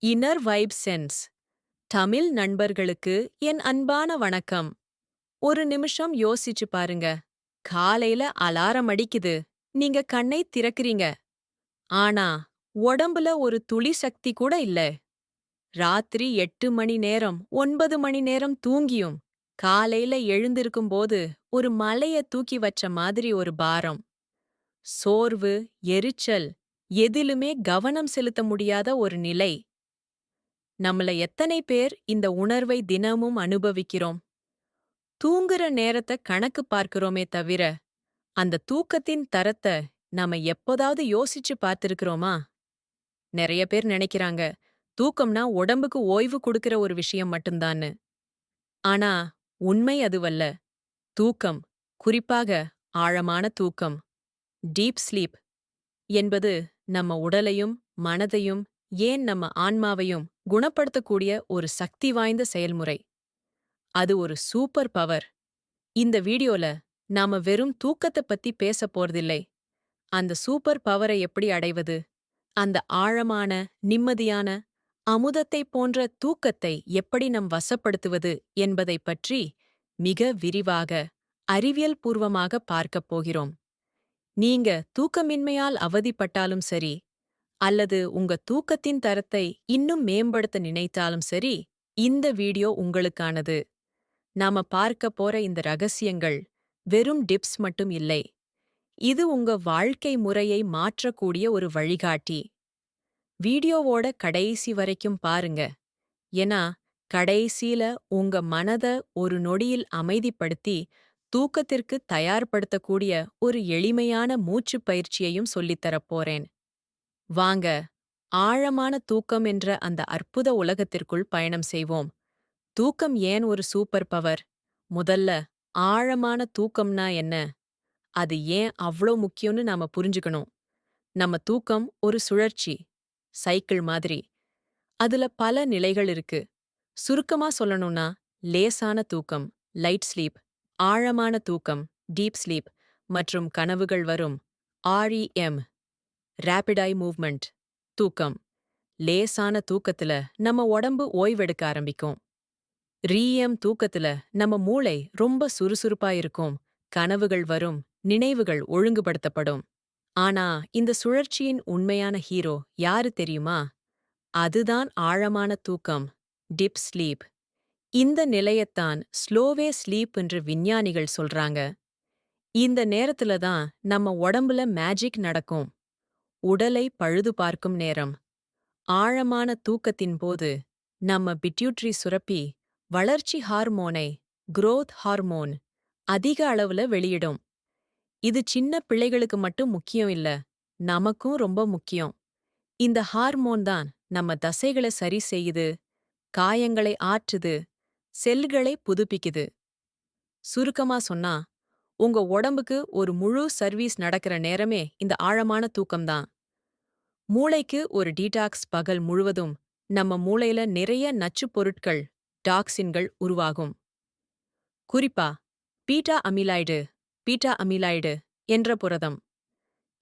Inner vibe sense Tamil நண்பர்களுக்கு என் அன்பான வணக்கம். ஒரு நிமிஷம் யோசிச்சு பாருங்க. காலையில அலாரம் அடிக்குது. நீங்க கண்ணை திறக்கிறீங்க. ஆனா உடம்புல ஒரு துளி சக்தி கூட இல்ல. ராத்திரி 8 மணி நேரம் 9 மணி நேரம் தூங்கியும் காலையில எழுந்திருக்கும்போது ஒரு மலைய தூக்கி வச்ச மாதிரி ஒரு பாரம். சோர்வு, எரிச்சல், எதிலுமே கவனம் செலுத்த முடியாத ஒரு நிலை. நம்மள எத்தனை பேர் இந்த உணர்வை தினமும் அனுபவிக்கிறோம்? தூங்குற நேரத்த கணக்கு பார்க்கிறோமே தவிர, அந்த தூக்கத்தின் தரத்த நாம எப்போதாவது யோசிச்சு பார்த்திருக்கிறோமா? நெறைய பேர் நினைக்கிறாங்க, தூக்கம்னா உடம்புக்கு ஓய்வு குடுக்கிற ஒரு விஷயம் மட்டும்தான்னு. ஆனா, உண்மை அதுவல்ல. தூக்கம், குறிப்பாக ஆழமான தூக்கம், டீப் ஸ்லீப் என்பது நம்ம உடலையும், மனதையும், ஏன் நம்ம ஆன்மாவையும் குணப்படுத்தக்கூடிய ஒரு சக்தி வாய்ந்த செயல்முறை. அது ஒரு சூப்பர் பவர். இந்த வீடியோல நாம வெறும் தூக்கத்த பத்தி பேச போறதில்லை. அந்த சூப்பர் பவரை எப்படி அடைவது? அந்த ஆழமான, நிம்மதியான, அமுதத்தை போன்ற தூக்கத்தை எப்படி நம் வசப்படுத்துவது என்பதைப் பற்றி மிக விரிவாக, அறிவியல் பூர்வமாக பார்க்கப் போகிறோம். நீங்க தூக்கமின்மையால் அவதிப்பட்டாலும் சரி, அல்லது உங்க தூக்கத்தின் தரத்தை இன்னும் மேம்படுத்த நினைத்தாலும் சரி, இந்த வீடியோ உங்களுக்கானது. நாம பார்க்க போற இந்த ரகசியங்கள் வெறும் டிப்ஸ் மட்டும் இல்லை. இது உங்க வாழ்க்கை முறையை மாற்றக்கூடிய ஒரு வழிகாட்டி. வீடியோவோட கடைசி வரைக்கும் பாருங்க. ஏன்னா, கடைசியில உங்க மனத ஒரு நொடியில் அமைதிப்படுத்தி, தூக்கத்திற்கு தயார்படுத்தக்கூடிய ஒரு எளிமையான மூச்சுப் பயிற்சியையும் சொல்லித்தரப் போறேன். வாங்க, ஆழமான தூக்கம் என்ற அந்த அற்புத உலகத்திற்குள் பயணம் செய்வோம். தூக்கம் ஏன் ஒரு சூப்பர் பவர்? முதல்ல, ஆழமான தூக்கம்னா என்ன? அது ஏன் அவ்ளோ முக்கியம்னு நாம புரிஞ்சுக்கணும். நம்ம தூக்கம் ஒரு சுழற்சி, சைக்கிள் மாதிரி. அதுல பல நிலைகள் இருக்கு. சுருக்கமா சொல்லணும்னா, லேசான தூக்கம், லைட் ஸ்லீப், ஆழமான தூக்கம், டீப் ஸ்லீப், மற்றும் கனவுகள் வரும், REM, ரேபிட் ஐ மூவ்மெண்ட், தூக்கம். லேசான தூக்கத்துல நம்ம உடம்பு ஓய்வெடுக்க ஆரம்பிக்கும். REM தூக்கத்துல நம்ம மூளை ரொம்ப சுறுசுறுப்பா இருக்கும். கனவுகள் வரும், நினைவுகள் ஒழுங்குபடுத்தப்படும். ஆனா இந்த சுழற்சியின் உண்மையான ஹீரோ யாரு தெரியுமா? அதுதான் ஆழமான தூக்கம், டிப் ஸ்லீப். இந்த நிலையத்தான் ஸ்லோவே ஸ்லீப் என்று விஞ்ஞானிகள் சொல்றாங்க. இந்த நேரத்துல தான் நம்ம உடம்புல மேஜிக் நடக்கும். உடலை பழுது பார்க்கும் நேரம். ஆழமான தூக்கத்தின் போது நம்ம பிட்யூட்ரி சுரப்பி வளர்ச்சி ஹார்மோனை, growth ஹார்மோன், அதிக அளவுல வெளியிடும். இது சின்ன பிள்ளைகளுக்கு மட்டும் முக்கியம் இல்ல, நமக்கும் ரொம்ப முக்கியம். இந்த ஹார்மோன் தான் நம்ம தசைகளை சரி செய்யுது, காயங்களை ஆற்றுது, செல்களை புதுப்பிக்குது. சுருக்கமா சொன்னா, உங்க உடம்புக்கு ஒரு முழு சர்வீஸ் நடக்கிற நேரமே இந்த ஆழமான தூக்கம்தான். மூளைக்கு ஒரு டீடாக்ஸ் பகல் முழுவதும் நம்ம மூளையில நிறைய நச்சுப் பொருட்கள், டாக்சின்கள் உருவாகும். குறிப்பா பீட்டா அமிலாய்டு என்ற புரதம்.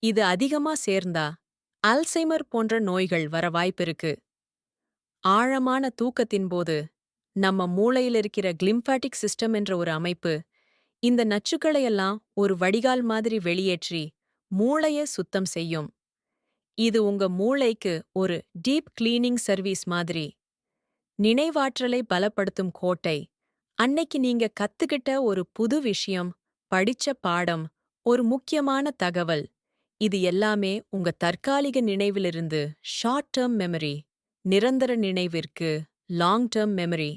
இது அதிகமா சேர்ந்தா அல்சைமர் போன்ற நோய்கள் வர வாய்ப்பிருக்கு. ஆழமான தூக்கத்தின் போது நம்ம மூளையில இருக்கிற கிளிம்பாட்டிக் சிஸ்டம் என்ற ஒரு அமைப்பு இந்த நச்சுக்களையெல்லாம் ஒரு வடிகால் மாதிரி வெளியேற்றி மூளைய சுத்தம் செய்யும். இது உங்க மூளைக்கு ஒரு டீப் கிளீனிங் சர்வீஸ் மாதிரி. நினைவாற்றலை பலப்படுத்தும் கோட்டை. அன்னைக்கு நீங்க கத்துக்கிட்ட ஒரு புது விஷயம், படிச்ச பாடம், ஒரு முக்கியமான தகவல், இது எல்லாமே உங்க தற்காலிக நினைவிலிருந்து ஷார்ட் டெர்ம் மெமரி, நிரந்தர நினைவிற்கு லாங் டெர்ம் மெமரி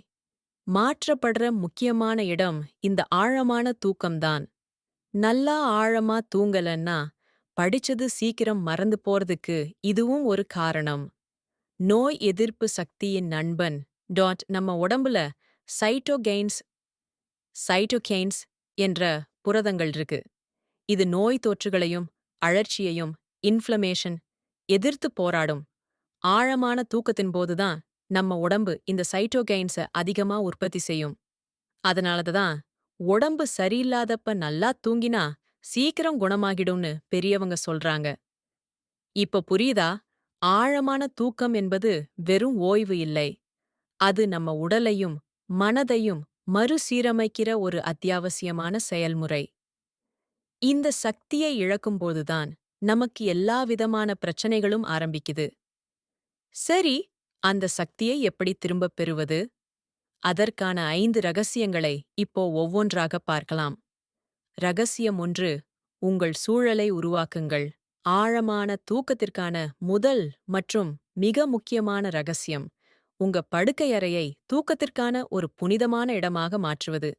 மாற்றப்படுற முக்கியமான இடம் இந்த ஆழமான தூக்கம்தான். நல்லா ஆழமா தூங்கலன்னா படிச்சது சீக்கிரம் மறந்து போறதுக்கு இதுவும் ஒரு காரணம். நோய் எதிர்ப்பு சக்தியின் நண்பன் நம்ம உடம்புல சைட்டோகெயின்ஸ் சைட்டோகெயின்ஸ் என்ற புரதங்கள் இருக்கு. இது நோய் தொற்றுகளையும் அழற்சியையும் இன்ஃப்ளமேஷன் எதிர்த்து போராடும். ஆழமான தூக்கத்தின் போதுதான் நம்ம உடம்பு இந்த சைட்டோகெயின்ஸ அதிகமா உற்பத்தி செய்யும். அதனாலதான் உடம்பு சரியில்லாதப்ப நல்லா தூங்கினா சீக்கிரம் குணமாகிடும்னு பெரியவங்க சொல்றாங்க. இப்ப புரியுதா? ஆழமான தூக்கம் என்பது வெறும் ஓய்வு இல்லை. அது நம்ம உடலையும் மனதையும் மறுசீரமைக்கிற ஒரு அத்தியாவசியமான செயல்முறை. இந்த சக்தியை இழக்கும்போதுதான் நமக்கு எல்லாவிதமான பிரச்சனைகளும் ஆரம்பிக்குது. சரி, அந்த சக்தியை எப்படி திரும்பப் பெறுவது? அதற்கான 5 ரகசியங்களை இப்போ ஒவ்வொன்றாக பார்க்கலாம். ரகசியம் 1: உங்கள் சூழலை உருவாக்குங்கள். ஆழமான தூக்கத்திற்கான முதல் மற்றும் மிக முக்கியமான ரகசியம் உங்க படுக்கையறையை தூக்கத்திற்கான ஒரு புனிதமான இடமாக மாற்றுவது.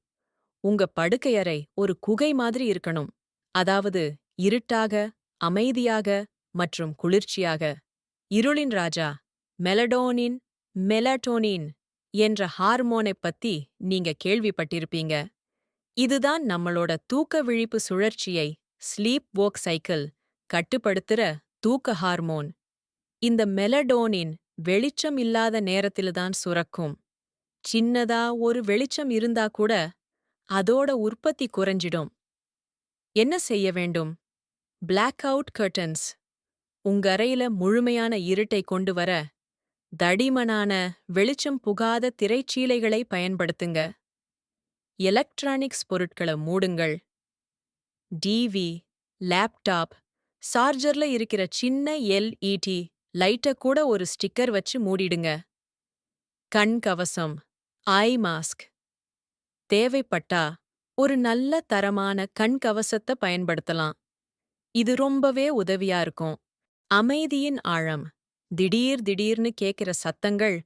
உங்க படுக்கையறை ஒரு குகை மாதிரி இருக்கணும். அதாவது இருட்டாக, அமைதியாக மற்றும் குளிர்ச்சியாக. இருளின் ராஜா மெலடோனின் மெலட்டோனின் என்ற ஹார்மோனைப் பத்தி நீங்க கேள்விப்பட்டிருப்பீங்க. இதுதான் நம்மளோட தூக்க விழிப்பு சுழற்சியை ஸ்லீப் வோக் சைக்கிள் கட்டுப்படுத்துற தூக்க ஹார்மோன். இந்த மெலடோனின் வெளிச்சம் இல்லாத நேரத்தில்தான் சுரக்கும். சின்னதா ஒரு வெளிச்சம் இருந்தா கூட அதோட உற்பத்தி குறைஞ்சிடும். என்ன செய்ய வேண்டும்? Black out curtains. உங்க அறையில முழுமையான இருட்டை கொண்டு வர தடிமனான வெளிச்சம் புகாத திரைச்சீலைகளை பயன்படுத்துங்க. எலக்ட்ரானிக்ஸ் பொருட்களை மூடுங்கள். டிவி, லேப்டாப், சார்ஜர்ல இருக்கிற சின்ன எல்இடி லைட்ட கூட ஒரு ஸ்டிக்கர் வச்சு மூடிடுங்க. கண் கவசம், ஐ மாஸ்க். தேவைப்பட்டா ஒரு நல்ல தரமான கண் கவசத்தை பயன்படுத்தலாம். இது ரொம்பவே உதவியா இருக்கும். அமைதியின் ஆழம். திடீர்னு கேக்கிற சத்தங்கள்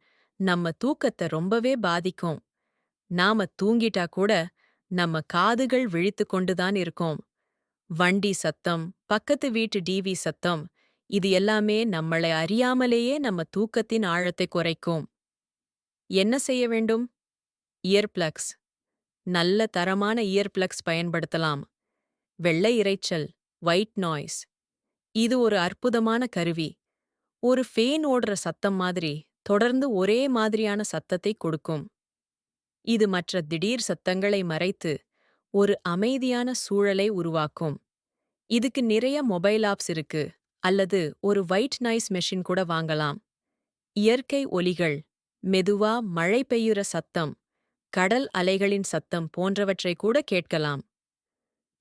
நம்ம தூக்கத்தை ரொம்பவே பாதிக்கும். நாம தூங்கிட்டா கூட நம்ம காதுகள் விழித்துக் கொண்டுதான் இருக்கோம். வண்டி சத்தம், பக்கத்து வீட்டு டிவி சத்தம், இது எல்லாமே நம்மளை அறியாமலேயே நம்ம தூக்கத்தின் ஆழத்தை குறைக்கும். என்ன செய்ய வேண்டும்? இயர்பிளக்ஸ். நல்ல தரமான இயர்பிளக்ஸ் பயன்படுத்தலாம். வெள்ளை இரைச்சல், ஒயிட் நாய்ஸ். இது ஒரு அற்புதமான கருவி. ஒரு ஃபேன் ஓடுற சத்தம் மாதிரி தொடர்ந்து ஒரே மாதிரியான சத்தத்தை கொடுக்கும். இது மற்ற திடீர் சத்தங்களை மறைத்து ஒரு அமைதியான சூழலை உருவாக்கும். இதுக்கு நிறைய மொபைல் ஆப்ஸ் இருக்கு. அல்லது ஒரு ஒயிட் நாய்ஸ் மெஷின் கூட வாங்கலாம். இயற்கை ஒலிகள், மெதுவா மழை பெய்யுற சத்தம், கடல் அலைகளின் சத்தம் போன்றவற்றை கூட கேட்கலாம்.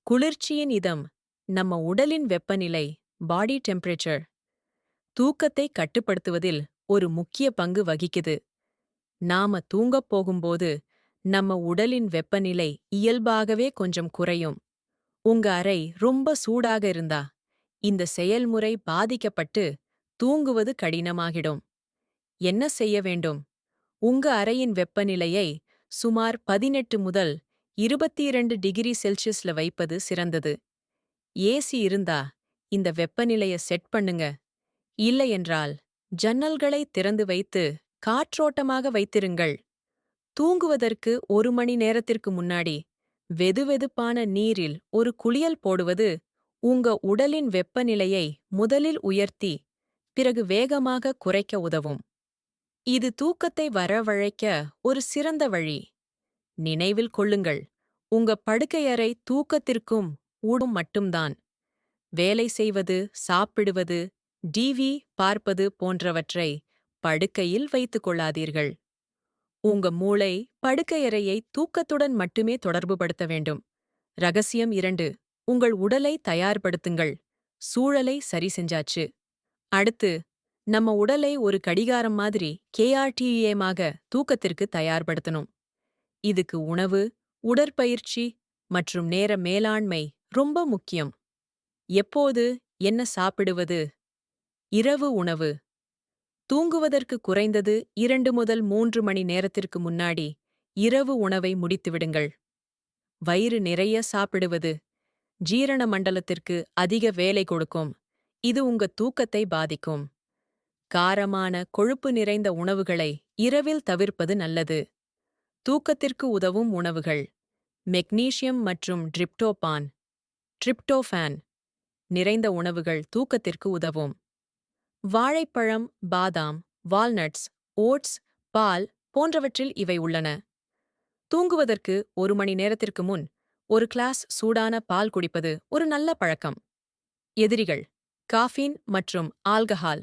குளிர்ச்சியின் இதம். நம்ம உடலின் வெப்பநிலை, பாடி டெம்பரேச்சர், தூக்கத்தை கட்டுப்படுத்துவதில் ஒரு முக்கிய பங்கு வகிக்குது. நாம தூங்கப் போகும்போது நம்ம உடலின் வெப்பநிலை இயல்பாகவே கொஞ்சம் குறையும். உங்க அறை ரொம்ப சூடாக இருந்தா இந்த செயல்முறை பாதிக்கப்பட்டு தூங்குவது கடினமாகிடும். என்ன செய்ய வேண்டும்? உங்க அறையின் வெப்பநிலையை சுமார் 18 முதல் 22 டிகிரி செல்சியஸ்ல வைப்பது சிறந்தது. ஏசி இருந்தா இந்த வெப்பநிலைய செட் பண்ணுங்க. இல்லையென்றால் ஜன்னல்களை திறந்து வைத்து காற்றோட்டமாக வைத்திருங்கள். தூங்குவதற்கு 1 மணி நேரத்திற்கு முன்னாடி வெதுவெதுப்பான நீரில் ஒரு குளியல் போடுவது உங்க உடலின் வெப்பநிலையை முதலில் உயர்த்தி பிறகு வேகமாக குறைக்க உதவும். இது தூக்கத்தை வரவழைக்க ஒரு சிறந்த வழி. நினைவில் கொள்ளுங்கள், உங்க படுக்கையறை தூக்கத்திற்கும் ஊடும் மட்டும்தான். வேலை செய்வது, சாப்பிடுவது, டிவி பார்ப்பது போன்றவற்றை படுக்கையில் வைத்துக் கொள்ளாதீர்கள். உங்க மூளை படுக்கையறையை தூக்கத்துடன் மட்டுமே தொடர்புபடுத்த வேண்டும். ரகசியம் 2: உங்கள் உடலை தயார்படுத்துங்கள். சூழலை சரி செஞ்சாச்சு. அடுத்து, நம்ம உடலை ஒரு கடிகாரம் மாதிரி கேஆர்டிஏமாக தூக்கத்திற்கு தயார்படுத்தணும். இதுக்கு உணவு, உடற்பயிற்சி மற்றும் நேர மேலாண்மை ரொம்ப முக்கியம். எப்போது என்ன சாப்பிடுவது? இரவு உணவு. தூங்குவதற்கு குறைந்தது 2 முதல் 3 மணி நேரத்திற்கு முன்னாடி இரவு உணவை முடித்துவிடுங்கள். வயிறு நிறைய சாப்பிடுவது ஜீரண மண்டலத்திற்கு அதிக வேலை கொடுக்கும். இது உங்க தூக்கத்தை பாதிக்கும். காரமான, கொழுப்பு நிறைந்த உணவுகளை இரவில் தவிர்ப்பது நல்லது. தூக்கத்திற்கு உதவும் உணவுகள்: மெக்னீசியம் மற்றும் ட்ரிப்டோஃபான் நிறைந்த உணவுகள் தூக்கத்திற்கு உதவும். வாழைப்பழம், பாதாம், வால்நட்ஸ், ஓட்ஸ், பால் போன்றவற்றில் இவை உள்ளன. தூங்குவதற்கு 1 மணி நேரத்திற்கு முன் ஒரு கிளாஸ் சூடான பால் குடிப்பது ஒரு நல்ல பழக்கம். எதிரிகள்: காஃபீன் மற்றும் alcohol.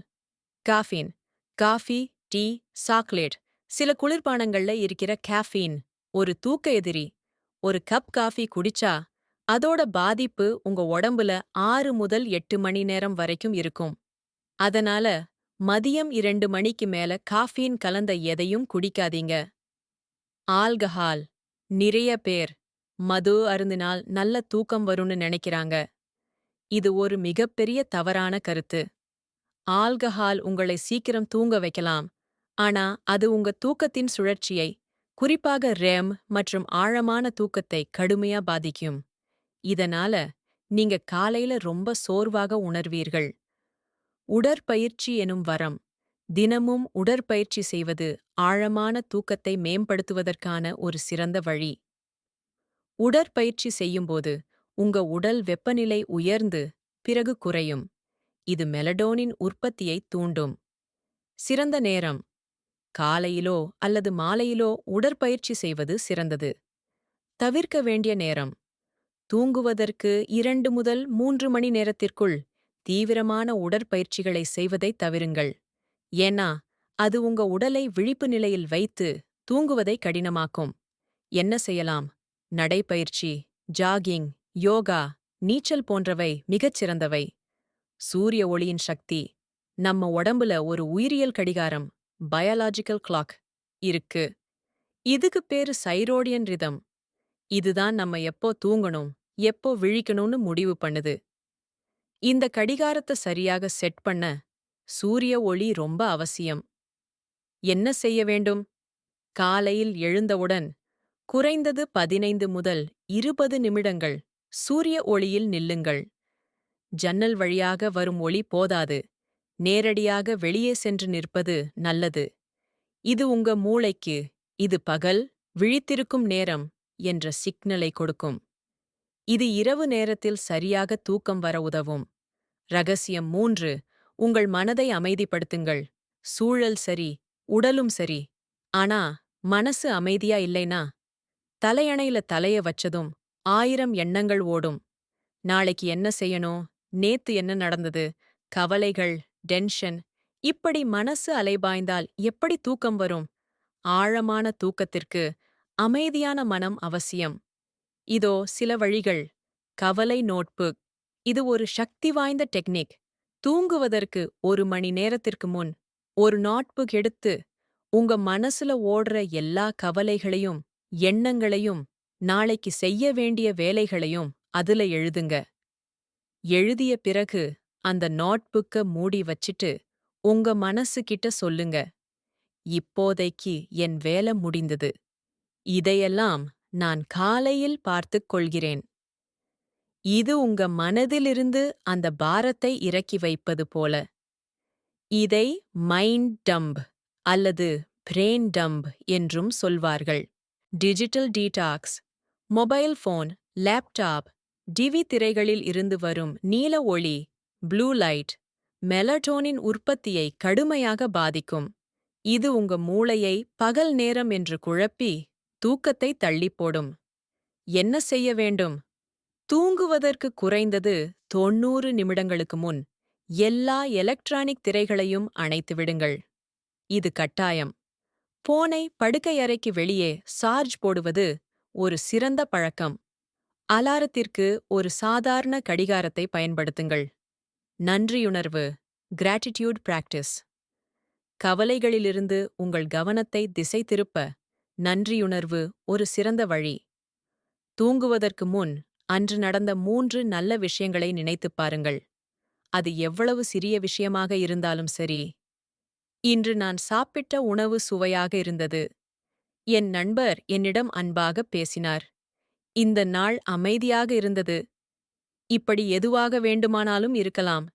Caffeine. Coffee, tea, chocolate, சில குளிர்பானங்கள்ல இருக்கிற கேஃபீன் ஒரு தூக்க எதிரி. ஒரு கப் காஃபி குடிச்சா அதோட பாதிப்பு உங்க உடம்புல 6 முதல் 8 மணி நேரம் வரைக்கும் இருக்கும். அதனால மதியம் 2 மணிக்கு மேல காஃபீன் கலந்த எதையும் குடிக்காதீங்க. ஆல்கஹால். நிறைய பேர் மது அருந்தினால் நல்ல தூக்கம் வரும்னு நினைக்கிறாங்க. இது ஒரு மிகப்பெரிய தவறான கருத்து. ஆல்கஹால் உங்களை சீக்கிரம் தூங்க வைக்கலாம், ஆனா அது உங்க தூக்கத்தின் சுழற்சியை, குறிப்பாக ரெம் மற்றும் ஆழமான தூக்கத்தை கடுமையா பாதிக்கும். இதனால நீங்க காலையில ரொம்ப சோர்வாக உணர்வீர்கள். உடற்பயிற்சி எனும் வரம். தினமும் உடற்பயிற்சி செய்வது ஆழமான தூக்கத்தை மேம்படுத்துவதற்கான ஒரு சிறந்த வழி. உடற்பயிற்சி செய்யும்போது உங்க உடல் வெப்பநிலை உயர்ந்து பிறகு குறையும். இது மெலடோனின் உற்பத்தியை தூண்டும். சிறந்த நேரம். காலையிலோ அல்லது மாலையிலோ உடற்பயிற்சி செய்வது சிறந்தது. தவிர்க்க வேண்டிய நேரம். தூங்குவதற்கு 2 முதல் 3 மணி நேரத்திற்குள் தீவிரமான உடற்பயிற்சிகளை செய்வதைத் தவிருங்கள். ஏன்னா அது உங்க உடலை விழிப்பு நிலையில் வைத்து தூங்குவதை கடினமாக்கும். என்ன செய்யலாம்? நடைப்பயிற்சி, ஜாகிங், யோகா, நீச்சல் போன்றவை மிகச் சிறந்தவை. சூரிய ஒளியின் சக்தி. நம்ம உடம்புல ஒரு உயிரியல் கடிகாரம், பயாலாஜிக்கல் கிளாக் இருக்கு. இதுக்கு பேரு சைரோடியன் ரிதம். இதுதான் நம்ம எப்போ தூங்கணும், எப்போ விழிக்கணும்னு முடிவு பண்ணுது. இந்த கடிகாரத்தை சரியாக செட் பண்ண சூரிய ஒளி ரொம்ப அவசியம். என்ன செய்ய வேண்டும்? காலையில் எழுந்தவுடன் குறைந்தது 15 முதல் 20 நிமிடங்கள் சூரிய ஒளியில் நில்லுங்கள். ஜன்னல் வழியாக வரும் ஒளி போதாது. நேரடியாக வெளியே சென்று நிற்பது நல்லது. இது உங்க மூளைக்கு இது பகல், விழித்திருக்கும் நேரம் என்ற சிக்னலை கொடுக்கும். இது இரவு நேரத்தில் சரியாக தூக்கம் வர உதவும். ரகசியம் 3. உங்கள் மனதை அமைதிப்படுத்துங்கள். சூழல் சரி, உடலும் சரி. ஆனா மனசு அமைதியா இல்லைனா தலையணையில தலைய வச்சதும் 1000 எண்ணங்கள் ஓடும். நாளைக்கு என்ன செய்யணும்? நேத்து என்ன நடந்தது? கவலைகள், டென்ஷன். இப்படி மனசு அலைபாய்ந்தால் எப்படி தூக்கம் வரும்? ஆழமான தூக்கத்திற்கு அமைதியான மனம் அவசியம். இதோ சில வழிகள். கவலை நோட்புக். இது ஒரு சக்தி வாய்ந்த டெக்னிக். தூங்குவதற்கு 1 மணி நேரத்திற்கு முன் ஒரு நோட்புக் எடுத்து உங்க மனசுல ஓடுற எல்லா கவலைகளையும், எண்ணங்களையும், நாளைக்கு செய்ய வேண்டிய வேலைகளையும் அதுல எழுதுங்க. எழுதிய பிறகு அந்த நோட்புக்க மூடி வச்சிட்டு உங்க மனசு கிட்ட சொல்லுங்க, இப்போதைக்கு என் வேலை முடிந்தது. இதையெல்லாம் நான் காலையில் பார்த்துக் கொள்கிறேன். இது உங்க மனதிலிருந்து அந்த பாரத்தை இறக்கி வைப்பது போல. இதை மைண்ட் டம்ப் அல்லது பிரெயின் டம்ப் என்றும் சொல்வார்கள். Digital detox. Mobile phone, laptop, TV திரைகளில் இருந்து வரும் நீல ஒளி, ப்ளூ லைட், மெலடோனின் உற்பத்தியை கடுமையாக பாதிக்கும். இது உங்க மூளையை பகல் நேரம் என்று குழப்பி தூக்கத்தை தள்ளிப் போடும். என்ன செய்ய வேண்டும்? தூங்குவதற்கு குறைந்தது 90 நிமிடங்களுக்கு முன் எல்லா எலக்ட்ரானிக் திரைகளையும் அணைத்து விடுங்கள். இது கட்டாயம். போனை படுக்கையறைக்கு வெளியே சார்ஜ் போடுவது ஒரு சிறந்த பழக்கம். அலாரத்திற்கு ஒரு சாதாரண கடிகாரத்தை பயன்படுத்துங்கள். நன்றியுணர்வு, கிராட்டிட்யூட் பிராக்டிஸ். கவலைகளிலிருந்து உங்கள் கவனத்தை திசை திருப்ப நன்றியுணர்வு ஒரு சிறந்த வழி. தூங்குவதற்கு முன் அன்று நடந்த 3 நல்ல விஷயங்களை நினைத்துப் பாருங்கள். அது எவ்வளவு சிறிய விஷயமாக இருந்தாலும் சரி. இன்று நான் சாப்பிட்ட உணவு சுவையாக இருந்தது. என் நண்பர் என்னிடம் அன்பாகப் பேசினார். இந்த நாள் அமைதியாக இருந்தது. இப்படி எதுவாக வேண்டுமானாலும் இருக்கலாம்.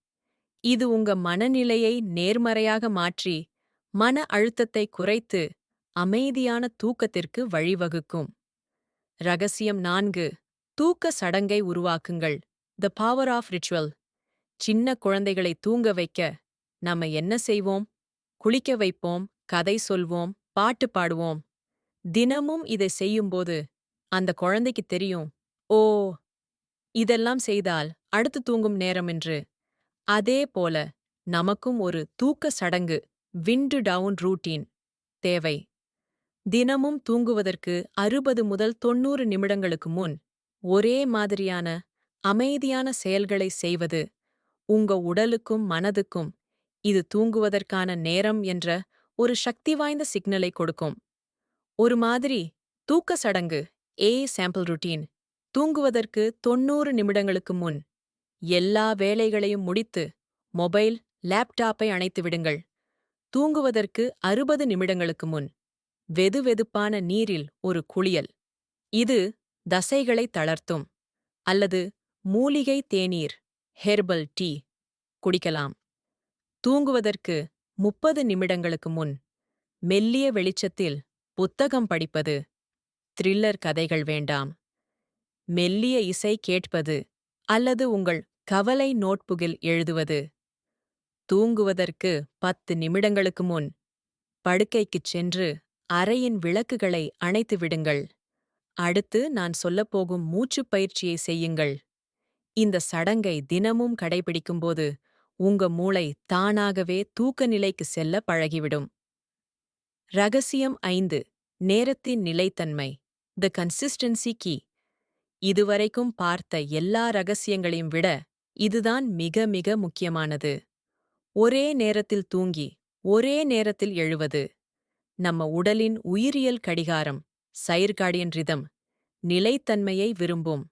இது உங்க மனநிலையை நேர்மறையாக மாற்றி, மன அழுத்தத்தை குறைத்து, அமைதியான தூக்கத்திற்கு வழிவகுக்கும். ரகசியம் 4. தூக்க சடங்கை உருவாக்குங்கள். The power of ritual. சின்ன குழந்தைகளை தூங்க வைக்க நாம என்ன செய்வோம்? குளிக்க வைப்போம், கதை சொல்வோம், பாட்டு பாடுவோம். தினமும் இதை செய்யும்போது அந்த குழந்தைக்கு தெரியும், ஓ, இதெல்லாம் செய்தால் அடுத்து தூங்கும் நேரம் என்று. அதே போல நமக்கும் ஒரு தூக்க சடங்கு, விண்டு டவுன் ரூட்டீன் தேவை. தினமும் தூங்குவதற்கு 60 முதல் 90 நிமிடங்களுக்கு முன் ஒரே மாதிரியான அமைதியான செயல்களை செய்வது உங்க உடலுக்கும் மனதுக்கும் இது தூங்குவதற்கான நேரம் என்ற ஒரு சக்தி வாய்ந்த சிக்னலை கொடுக்கும். ஒரு மாதிரி தூக்க சடங்கு சாம்பிள் ருட்டீன் தூங்குவதற்கு 90 நிமிடங்களுக்கு முன் எல்லா வேலைகளையும் முடித்து மொபைல், லேப்டாப்பை அணைத்து விடுங்கள். தூங்குவதற்கு 60 நிமிடங்களுக்கு முன் வெதுவெதுப்பான நீரில் ஒரு குளியல். இது தசைகளை தளர்த்தும். அல்லது மூலிகை தேநீர், ஹெர்பல் டீ குடிக்கலாம். தூங்குவதற்கு 30 நிமிடங்களுக்கு முன் மெல்லிய வெளிச்சத்தில் புத்தகம் படிப்பது. த்ரில்லர் கதைகள் வேண்டாம். மெல்லிய இசை கேட்பது அல்லது உங்கள் கவலை நோட்புக்கில் எழுதுவது. தூங்குவதற்கு 10 நிமிடங்களுக்கு முன் படுக்கைக்குச் சென்று அறையின் விளக்குகளை அணைத்து விடுங்கள். அடுத்து நான் சொல்லப்போகும் மூச்சுப் பயிற்சியை செய்யுங்கள். இந்த சடங்கை தினமும் கடைபிடிக்கும்போது உங்க மூளை தானாகவே தூக்க நிலைக்கு செல்ல பழகிவிடும். ரகசியம் 5. நேரத்தின் நிலைத்தன்மை. தி கன்சிஸ்டன்சி கீ. இதுவரைக்கும் பார்த்த எல்லா ரகசியங்களையும் விட இதுதான் மிக மிக முக்கியமானது. ஒரே நேரத்தில் தூங்கி ஒரே நேரத்தில் எழுவது. நம்ம உடலின் உயிரியல் கடிகாரம், சைர்காடியன் ரிதம், நிலைத்தன்மையை விரும்பும்.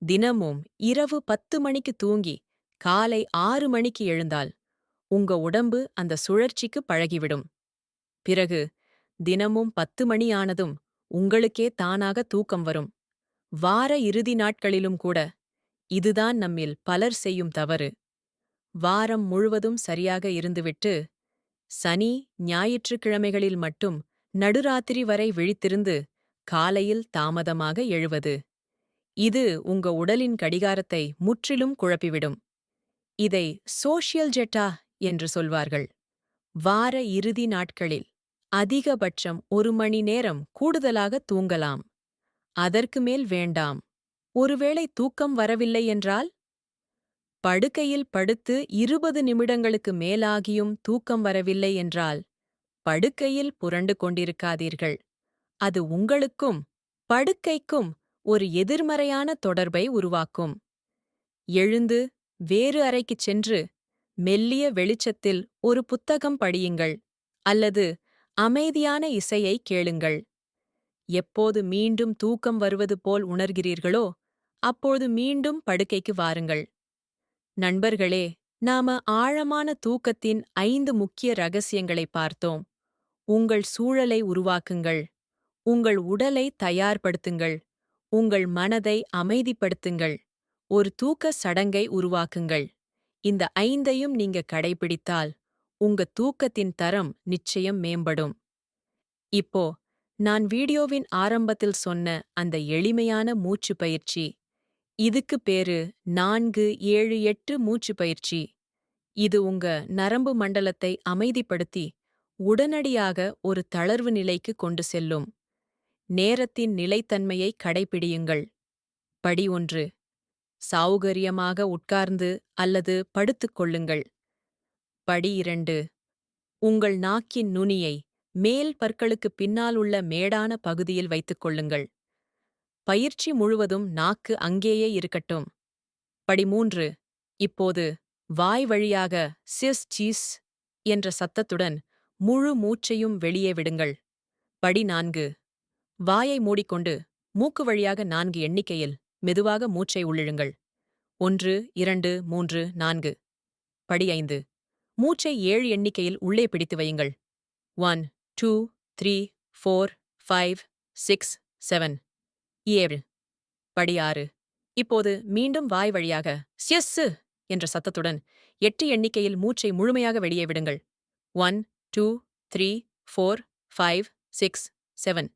தினமும் இரவு 10 மணிக்கு தூங்கி காலை 6 மணிக்கு எழுந்தால் உங்க உடம்பு அந்த சுழற்சிக்கு பழகிவிடும். பிறகு தினமும் 10 மணி ஆனதும் உங்களுக்கே தானாக தூக்கம் வரும். வார இறுதி நாட்களிலும் கூட. இதுதான் நம்மில் பலர் செய்யும் தவறு. வாரம் முழுவதும் சரியாக இருந்துவிட்டு சனி, ஞாயிற்றுக்கிழமைகளில் மட்டும் நடுராத்திரி வரை விழித்திருந்து காலையில் தாமதமாக எழுவது. இது உங்க உடலின் கடிகாரத்தை முற்றிலும் குழப்பிவிடும். இதை சோஷியல் ஜெட்டா என்று சொல்வார்கள். வார இறுதி நாட்களில் அதிகபட்சம் 1 மணி நேரம் கூடுதலாக தூங்கலாம். அதற்கு மேல் வேண்டாம். ஒருவேளை தூக்கம் வரவில்லை என்றால்? படுக்கையில் படுத்து 20 நிமிடங்களுக்கு மேலாகியும் தூக்கம் வரவில்லை என்றால் படுக்கையில் புரண்டு கொண்டிருக்காதீர்கள். அது உங்களுக்கும் படுக்கைக்கும் ஒரு எதிர்மறையான தொடர்பை உருவாக்கும். எழுந்து வேறு அறைக்குச் சென்று மெல்லிய வெளிச்சத்தில் ஒரு புத்தகம் படியுங்கள் அல்லது அமைதியான இசையை கேளுங்கள். எப்போது மீண்டும் தூக்கம் வருவது போல் உணர்கிறீர்களோ அப்போது மீண்டும் படுக்கைக்கு வாருங்கள். நண்பர்களே, நாம ஆழமான தூக்கத்தின் 5 முக்கிய ரகசியங்களை பார்த்தோம். உங்கள் சூழலை உருவாக்குங்கள். உங்கள் உடலை தயார்படுத்துங்கள். உங்கள் மனதை அமைதிப்படுத்துங்கள். ஒரு தூக்க சடங்கை உருவாக்குங்கள். இந்த 5ஐயும் நீங்க கடைபிடித்தால் உங்க தூக்கத்தின் தரம் நிச்சயம் மேம்படும். இப்போ நான் வீடியோவின் ஆரம்பத்தில் சொன்ன அந்த எளிமையான மூச்சு பயிற்சி, இதுக்கு பேரு 4-7-8 மூச்சு பயிற்சி. இது உங்க நரம்பு மண்டலத்தை அமைதிப்படுத்தி உடனடியாக ஒரு தளர்வு நிலைக்கு கொண்டு செல்லும். நேரத்தின் நிலைத்தன்மையை கடைபிடியுங்கள். படி 1. சௌகரியமாக உட்கார்ந்து அல்லது படுத்துக் கொள்ளுங்கள். படி 2. உங்கள் நாக்கின் நுனியை மேல் பற்களுக்கு பின்னால் உள்ள மேடான பகுதியில் வைத்துக் கொள்ளுங்கள். பயிற்சி முழுவதும் நாக்கு அங்கேயே இருக்கட்டும். படி 3. இப்போது வாய் வழியாக சிஸ் சீஸ் என்ற சத்தத்துடன் முழு மூச்சையும் வெளியே விடுங்கள். படி 4. வாயை மூடிக்கொண்டு மூக்கு வழியாக 4 எண்ணிக்கையில் மெதுவாக மூச்சை உள்ளிழுங்கள். 1, 2, 3, 4. படி 5. மூச்சை 7 எண்ணிக்கையில் உள்ளே பிடித்து வையுங்கள். 1, 2, 3, 4, 5, 6, 7. 7. படி 6. இப்போது மீண்டும் வாய் வழியாக ஸ்யஸ்ஸு என்ற சத்தத்துடன் 8 எண்ணிக்கையில் மூச்சை முழுமையாக வெளியே விடுங்கள். 1, 2, 3, 4, 5, 6, 7.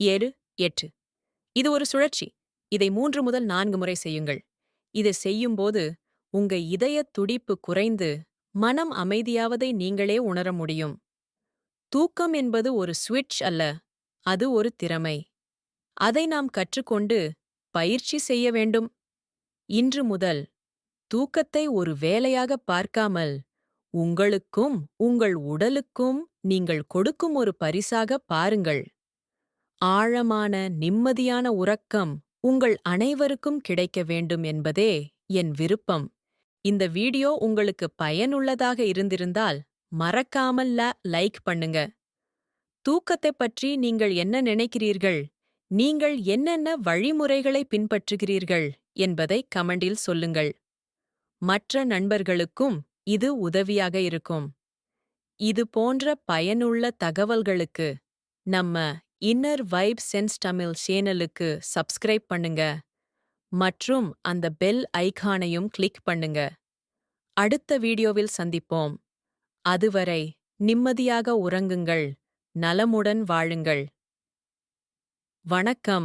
7, 8. இது ஒரு சுழற்சி. இதை 3 முதல் 4 முறை செய்யுங்கள். இதை செய்யும்போது உங்க இதயத் துடிப்பு குறைந்து மனம் அமைதியாவதை நீங்களே உணர முடியும். தூக்கம் என்பது ஒரு சுவிட்ச் அல்ல, அது ஒரு திறமை. அதை நாம் கற்றுக்கொண்டு பயிற்சி செய்ய வேண்டும். இன்று முதல் தூக்கத்தை ஒரு வேலையாக பார்க்காமல் உங்களுக்கும் உங்கள் உடலுக்கும் நீங்கள் கொடுக்கும் ஒரு பரிசாக பாருங்கள். ஆழமான நிம்மதியான உறக்கம் உங்கள் அனைவருக்கும் கிடைக்க வேண்டும் என்பதே என் விருப்பம். இந்த வீடியோ உங்களுக்கு பயனுள்ளதாக இருந்திருந்தால் மறக்காமல் லைக் பண்ணுங்க. தூக்கத்தைப் பற்றி நீங்கள் என்ன நினைக்கிறீர்கள்? நீங்கள் என்னென்ன வழிமுறைகளை பின்பற்றுகிறீர்கள் என்பதை கமெண்டில் சொல்லுங்கள். மற்ற நண்பர்களுக்கும் இது உதவியாக இருக்கும். இது போன்ற பயனுள்ள தகவல்களுக்கு நம்ம இன்னர் வைப் சென்ஸ் தமிழ் சேனலுக்கு சப்ஸ்கிரைப் பண்ணுங்க மற்றும் அந்த பெல் ஐகானையும் கிளிக் பண்ணுங்க. அடுத்த வீடியோவில் சந்திப்போம். அதுவரை நிம்மதியாக உறங்குங்கள், நலமுடன் வாழுங்கள். வணக்கம்.